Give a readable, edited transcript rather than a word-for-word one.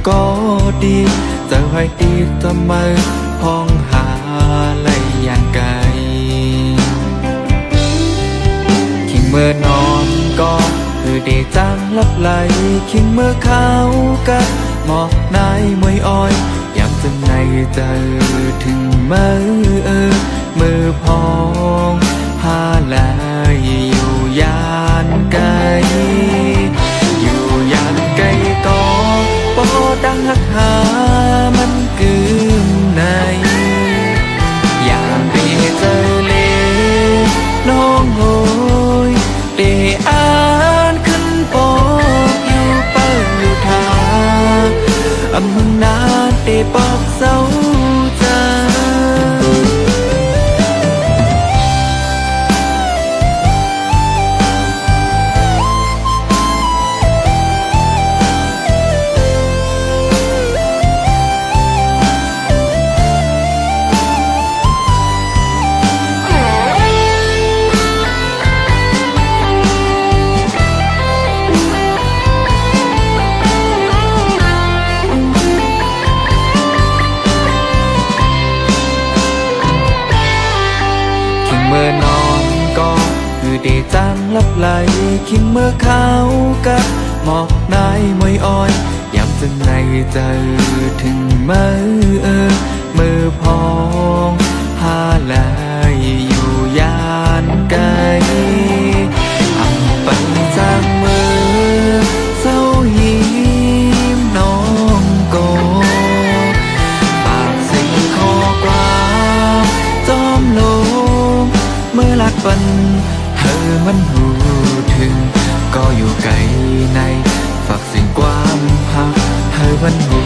ก็ดีเจอให้ดีทำไมพ้องหาไหลอย่างไกลคิงเมื่อนอนก็คือได้จังลับไหลคิงเมื่อเขากับหมอกนายมวยอ้อยยามจะในเจอถึงมือพองหาไหลอยู่ยานไกลอยู่ยานไกลก็พอดังหักหามันกึ่งในอยากได้เจอเลยน้องโอยได้อ่านขึ้นปกอยู่เปิ้ลอยู่ทามึงนาได้บอกเศร้าใจเมื่อนอนก็คือได้จังลับไหลคิงเมื่อเขากับหมอกนายมวยอ้อยยามจึงในเจอถึงมือพองหาไหลอยู่ยานไกลอังไปจากมือเศร้ายิ้มน้องโกปากสิ่งข้อความจอมโลเมื่อลัดปันเธอมันหูถึงก็อยู่ไกลในฝากสิ่งความหักเธอมันหู